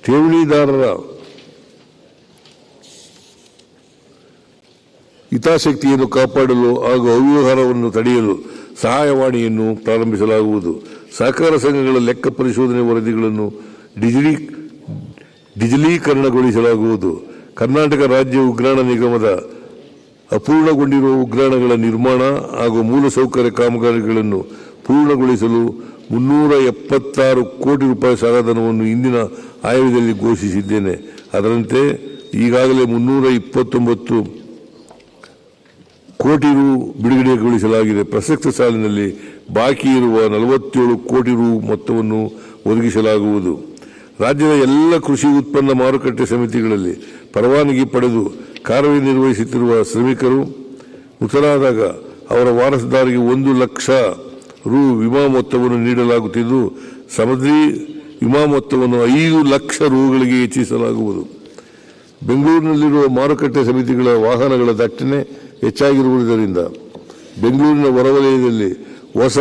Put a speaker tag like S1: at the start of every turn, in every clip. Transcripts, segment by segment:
S1: ಠೇವಣಿದಾರರ ಹಿತಾಸಕ್ತಿಯನ್ನು ಕಾಪಾಡಲು ಹಾಗೂ ಅವ್ಯವಹಾರವನ್ನು ತಡೆಯಲು ಸಹಾಯವಾಣಿಯನ್ನು ಪ್ರಾರಂಭಿಸಲಾಗುವುದು. ಸಹಕಾರ ಸಂಘಗಳ ಲೆಕ್ಕ ಪರಿಶೋಧನೆ ವರದಿಗಳನ್ನು ಡಿಜಿಟಲೀಕರಣಗೊಳಿಸಲಾಗುವುದು. ಕರ್ನಾಟಕ ರಾಜ್ಯ ಉಗ್ರಾಣ ನಿಗಮದ ಅಪೂರ್ಣಗೊಂಡಿರುವ ಉಗ್ರಾಣಗಳ ನಿರ್ಮಾಣ ಹಾಗೂ ಮೂಲಸೌಕರ್ಯ ಕಾಮಗಾರಿಗಳನ್ನು ಪೂರ್ಣಗೊಳಿಸಲು 376 ಕೋಟಿ ರೂಪಾಯಿ ಸಹಾಯಧನವನ್ನು ಇಂದಿನ ಆಯವ್ಯಯದಲ್ಲಿ ಘೋಷಿಸಿದ್ದೇನೆ. ಅದರಂತೆ ಈಗಾಗಲೇ 329 ಕೋಟಿ ರು ಬಿಡುಗಡೆಗೊಳಿಸಲಾಗಿದೆ. ಪ್ರಸಕ್ತ ಸಾಲಿನಲ್ಲಿ ಬಾಕಿ ಇರುವ 47 ಕೋಟಿ ರು ಮೊತ್ತವನ್ನು ಒದಗಿಸಲಾಗುವುದು. ರಾಜ್ಯದ ಎಲ್ಲ ಕೃಷಿ ಉತ್ಪನ್ನ ಮಾರುಕಟ್ಟೆ ಸಮಿತಿಗಳಲ್ಲಿ ಪರವಾನಗಿ ಪಡೆದು ಕಾರ್ಯನಿರ್ವಹಿಸುತ್ತಿರುವ ಶ್ರಮಿಕರು ಮೃತರಾದಾಗ ಅವರ ವಾರಸುದಾರರಿಗೆ 1 ಲಕ್ಷ ರು ವಿಮಾ ಮೊತ್ತವನ್ನು ನೀಡಲಾಗುತ್ತಿದ್ದು, ಸಮೃದ್ಧಿ ವಿಮಾ ಮೊತ್ತವನ್ನು 5 ಲಕ್ಷ ರುಗಳಿಗೆ ಹೆಚ್ಚಿಸಲಾಗುವುದು. ಬೆಂಗಳೂರಿನಲ್ಲಿರುವ ಮಾರುಕಟ್ಟೆ ಸಮಿತಿಗಳ ವಾಹನಗಳ ದಟ್ಟಣೆ ಹೆಚ್ಚಾಗಿರುವುದರಿಂದ ಬೆಂಗಳೂರಿನ ಹೊರವಲಯದಲ್ಲಿ ಹೊಸ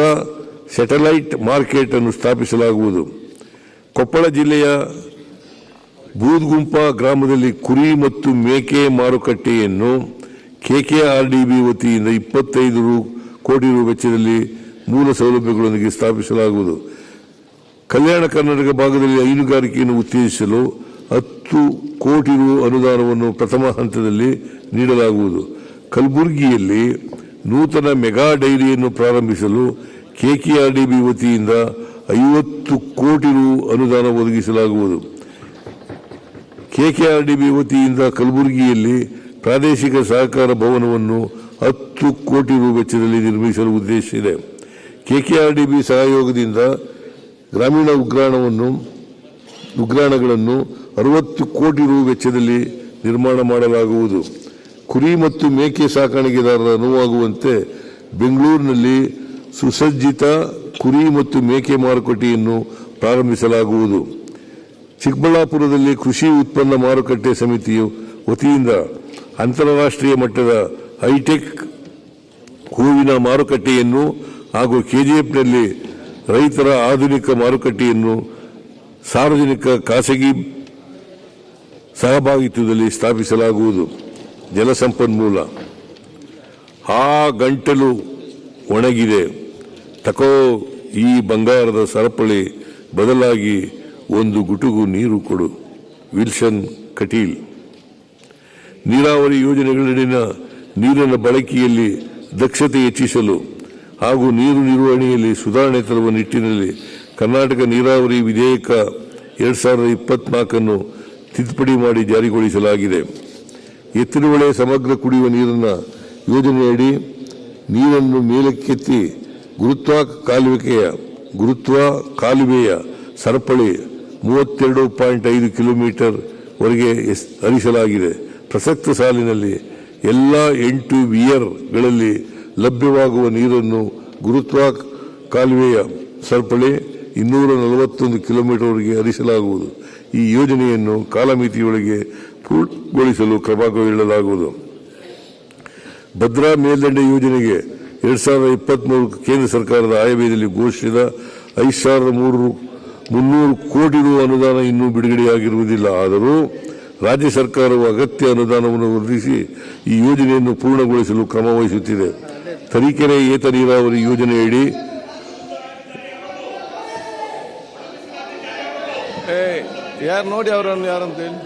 S1: ಸ್ಯಾಟಲೈಟ್ ಮಾರ್ಕೆಟ್ ಅನ್ನು ಸ್ಥಾಪಿಸಲಾಗುವುದು. ಕೊಪ್ಪಳ ಜಿಲ್ಲೆಯ ಬೂದ್ಗುಂಪ ಗ್ರಾಮದಲ್ಲಿ ಕುರಿ ಮತ್ತು ಮೇಕೆ ಮಾರುಕಟ್ಟೆಯನ್ನು ಕೆಕೆಆರ್ಡಿಬಿ ವತಿಯಿಂದ 25 ಕೋಟಿ ರು ವೆಚ್ಚದಲ್ಲಿ ಮೂಲ ಸೌಲಭ್ಯಗಳೊಂದಿಗೆ ಸ್ಥಾಪಿಸಲಾಗುವುದು. ಕಲ್ಯಾಣ ಕರ್ನಾಟಕ ಭಾಗದಲ್ಲಿ ಹೈನುಗಾರಿಕೆಯನ್ನು ಉತ್ತೇಜಿಸಲು 10 ಕೋಟಿ ರು ಅನುದಾನವನ್ನು ಪ್ರಥಮ ಹಂತದಲ್ಲಿ ನೀಡಲಾಗುವುದು. ಕಲಬುರಗಿಯಲ್ಲಿ ನೂತನ ಮೆಗಾ ಡೈರಿಯನ್ನು ಪ್ರಾರಂಭಿಸಲು ಕೆಕೆಆರ್ಡಿಬಿ ವತಿಯಿಂದ 50 ಕೋಟಿ ರು ಅನುದಾನ ಒದಗಿಸಲಾಗುವುದು. ಕೆಕೆಆರ್ಡಿಬಿ ವತಿಯಿಂದ ಕಲಬುರಗಿಯಲ್ಲಿ ಪ್ರಾದೇಶಿಕ ಸಹಕಾರ ಭವನವನ್ನು 10 ಕೋಟಿ ರು ವೆಚ್ಚದಲ್ಲಿ ನಿರ್ಮಿಸಲು ಉದ್ದೇಶಿಸಿದೆ. ಕೆಕೆಆರ್ಡಿಬಿ ಸಹಯೋಗದಿಂದ ಗ್ರಾಮೀಣ ಉಗ್ರಾಣಗಳನ್ನು 60 ಕೋಟಿ ರು ವೆಚ್ಚದಲ್ಲಿ ನಿರ್ಮಾಣ ಮಾಡಲಾಗುವುದು. ಕುರಿ ಮತ್ತು ಮೇಕೆ ಸಾಕಾಣಿಕೆದಾರರ ಅನುವಾಗುವಂತೆ ಬೆಂಗಳೂರಿನಲ್ಲಿ ಸುಸಜ್ಜಿತ ಕುರಿ ಮತ್ತು ಮೇಕೆ ಮಾರುಕಟ್ಟೆಯನ್ನು ಪ್ರಾರಂಭಿಸಲಾಗುವುದು. ಚಿಕ್ಕಬಳ್ಳಾಪುರದಲ್ಲಿ ಕೃಷಿ ಉತ್ಪನ್ನ ಮಾರುಕಟ್ಟೆ ಸಮಿತಿಯ ವತಿಯಿಂದ ಅಂತಾರಾಷ್ಟ್ರೀಯ ಮಟ್ಟದ ಹೈಟೆಕ್ ಹೂವಿನ ಮಾರುಕಟ್ಟೆಯನ್ನು ಹಾಗೂ ಕೆಜಿಎಫ್ನಲ್ಲಿ ರೈತರ ಆಧುನಿಕ ಮಾರುಕಟ್ಟೆಯನ್ನು ಸಾರ್ವಜನಿಕ ಖಾಸಗಿ ಸಹಭಾಗಿತ್ವದಲ್ಲಿ ಸ್ಥಾಪಿಸಲಾಗುವುದು. ಜಲಸಂಪನ್ಮೂಲ ಗಂಟಲು ಒಣಗಿದೆ, ತಕೋ ಈ ಬಂಗಾರದ ಸರಪಳಿ, ಬದಲಾಗಿ ಒಂದು ಗುಟುಗು ನೀರು ಕೊಡು. ವಿಲ್ಸನ್ ಕಟೀಲ್. ನೀರಾವರಿ ಯೋಜನೆಗಳಲ್ಲಿನ ನೀರಿನ ಬಳಕೆಯಲ್ಲಿ ದಕ್ಷತೆ ಹೆಚ್ಚಿಸಲು ಹಾಗೂ ನೀರು ನಿರ್ವಹಣೆಯಲ್ಲಿ ಸುಧಾರಣೆ ತರುವ ನಿಟ್ಟಿನಲ್ಲಿ ಕರ್ನಾಟಕ ನೀರಾವರಿ ವಿಧೇಯಕ 2024 ತಿದ್ದುಪಡಿ ಮಾಡಿ ಜಾರಿಗೊಳಿಸಲಾಗಿದೆ. ಎತ್ತಿನಹೊಳೆ ಸಮಗ್ರ ಕುಡಿಯುವ ನೀರಿನ ಯೋಜನೆಯಡಿ ನೀರನ್ನು ಮೇಲಕ್ಕೆತ್ತಿ ಗುರುತ್ವ ಕಾಲುವೆಯ ಸರಪಳಿ 32.5 ಕಿಲೋಮೀಟರ್ ವರೆಗೆ ಹರಿಸಲಾಗಿದೆ. ಪ್ರಸಕ್ತ ಸಾಲಿನಲ್ಲಿ ಎಲ್ಲ 8 ವಿಯರ್ಗಳಲ್ಲಿ ಲಭ್ಯವಾಗುವ ನೀರನ್ನು ಗುರುತ್ವ ಕಾಲುವೆಯ ಸರಪಳಿ 241 ಕಿಲೋಮೀಟರ್ ವರೆಗೆ ಹರಿಸಲಾಗುವುದು. ಈ ಯೋಜನೆಯನ್ನು ಕಾಲಮಿತಿಯೊಳಗೆ ಪೂರ್ಣಗೊಳಿಸಲು ಕ್ರಮ ಕೈಗೊಳ್ಳಲಾಗುವುದು. ಭದ್ರಾ ಮೇಲ್ದಂಡೆ ಯೋಜನೆಗೆ 2023 ಕೇಂದ್ರ ಸರ್ಕಾರದ ಆಯವ್ಯಯದಲ್ಲಿ ಘೋಷಿಸಿದ 5,300 ಕೋಟಿ ರು ಅನುದಾನ ಇನ್ನೂ ಬಿಡುಗಡೆಯಾಗಿರುವುದಿಲ್ಲ. ಆದರೂ ರಾಜ್ಯ ಸರ್ಕಾರವು ಅಗತ್ಯ ಅನುದಾನವನ್ನು ಒದಗಿಸಿ ಈ ಯೋಜನೆಯನ್ನು ಪೂರ್ಣಗೊಳಿಸಲು ಕ್ರಮ ವಹಿಸುತ್ತಿದೆ. ತರೀಕೆರೆ ಏತ ನೀರಾವರಿ ಯೋಜನೆಯಡಿ
S2: ಯಾರು ನೋಡಿ ಅವರನ್ನು ಯಾರಂತ ಹೇಳಿ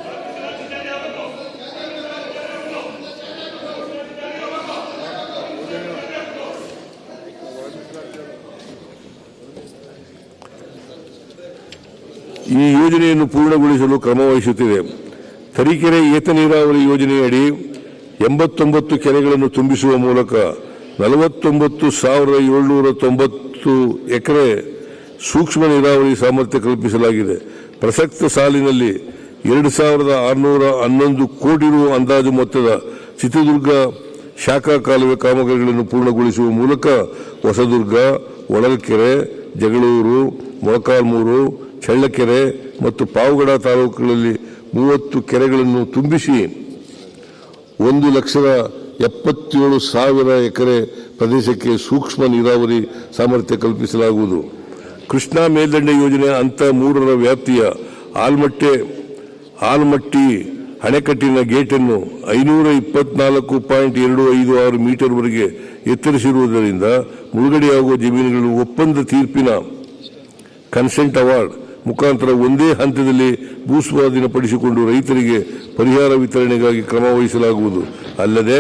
S1: ಈ ಯೋಜನೆಯನ್ನು ಪೂರ್ಣಗೊಳಿಸಲು ಕ್ರಮ ವಹಿಸುತ್ತಿದೆ. ತರೀಕೆರೆ ಏತ ನೀರಾವರಿ ಯೋಜನೆಯಡಿ 89 ಕೆರೆಗಳನ್ನು ತುಂಬಿಸುವ ಮೂಲಕ 49,790 ಎಕರೆ ಸೂಕ್ಷ್ಮ ನೀರಾವರಿ ಸಾಮರ್ಥ್ಯ ಕಲ್ಪಿಸಲಾಗಿದೆ. ಪ್ರಸಕ್ತ ಸಾಲಿನಲ್ಲಿ 2,611 ಕೋಟಿ ರು ಅಂದಾಜು ಮೊತ್ತದ ಚಿತ್ರದುರ್ಗ ಶಾಖಾ ಕಾಲುವೆ ಕಾಮಗಾರಿಗಳನ್ನು ಪೂರ್ಣಗೊಳಿಸುವ ಮೂಲಕ ಹೊಸದುರ್ಗ, ಹೊಳಲ್ಕೆರೆ, ಜಗಳೂರು, ಮೊಳಕಾಲ್ಮೂರು, ಚಳ್ಳಕೆರೆ ಮತ್ತು ಪಾವಗಡ ತಾಲೂಕುಗಳಲ್ಲಿ 30 ಕೆರೆಗಳನ್ನು ತುಂಬಿಸಿ 1,77,000 ಎಕರೆ ಪ್ರದೇಶಕ್ಕೆ ಸೂಕ್ಷ್ಮ ನೀರಾವರಿ ಸಾಮರ್ಥ್ಯ ಕಲ್ಪಿಸಲಾಗುವುದು. ಕೃಷ್ಣಾ ಮೇಲ್ದಂಡೆ ಯೋಜನೆ ಹಂತ 3ರ ವ್ಯಾಪ್ತಿಯ ಆಲ್ಮಟ್ಟೆ ಆಲ್ಮಟ್ಟಿ ಅಣೆಕಟ್ಟಿನ ಗೇಟನ್ನು 524.256 ಮೀಟರ್ವರೆಗೆ ಎತ್ತರಿಸಿರುವುದರಿಂದ ಮುಳುಗಡೆಯಾಗುವ ಜಮೀನುಗಳು ಒಪ್ಪಂದ ತೀರ್ಪಿನ ಕನ್ಸೆಂಟ್ ಅವಾರ್ಡ್ ಮುಖಾಂತರ ಒಂದೇ ಹಂತದಲ್ಲಿ ಭೂಸ್ವಾಧೀನಪಡಿಸಿಕೊಂಡು ರೈತರಿಗೆ ಪರಿಹಾರ ವಿತರಣೆಗಾಗಿ ಕ್ರಮ ವಹಿಸಲಾಗುವುದು. ಅಲ್ಲದೆ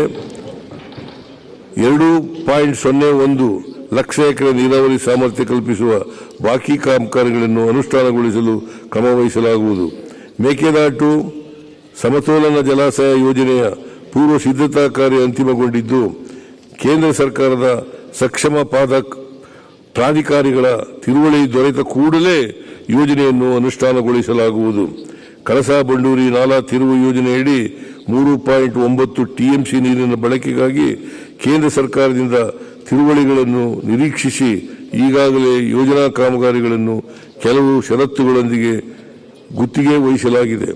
S1: 2.01 ಲಕ್ಷ ಎಕರೆ ನೀರಾವರಿ ಸಾಮರ್ಥ್ಯ ಕಲ್ಪಿಸುವ ಬಾಕಿ ಕಾಮಗಾರಿಗಳನ್ನು ಅನುಷ್ಠಾನಗೊಳಿಸಲು ಕ್ರಮ ವಹಿಸಲಾಗುವುದು. ಮೇಕೆದಾಟು ಸಮತೋಲನ ಜಲಾಶಯ ಯೋಜನೆಯ ಪೂರ್ವ ಸಿದ್ಧತಾ ಕಾರ್ಯ ಅಂತಿಮಗೊಂಡಿದ್ದು, ಕೇಂದ್ರ ಸರ್ಕಾರದ ಸಕ್ಷಮ ಪ್ರಾಧಿಕಾರಿಗಳ ತಿಳುವಳಿ ದೊರೆತ ಕೂಡಲೇ ಯೋಜನೆಯನ್ನು ಅನುಷ್ಠಾನಗೊಳಿಸಲಾಗುವುದು. ಕಳಸಾ ಬಂಡೂರಿ ನಾಲಾ ತಿರುವು ಯೋಜನೆಯಡಿ 3.9 ಟಿಎಂಸಿ ನೀರಿನ ಬಳಕೆಗಾಗಿ ಕೇಂದ್ರ ಸರ್ಕಾರದಿಂದ ತಿಳುವಳಿಗಳನ್ನು ನಿರೀಕ್ಷಿಸಿ ಈಗಾಗಲೇ ಯೋಜನಾ ಕಾಮಗಾರಿಗಳನ್ನು ಕೆಲವು ಷರತ್ತುಗಳೊಂದಿಗೆ ಗುತ್ತಿಗೆ ವಹಿಸಲಾಗಿದೆ.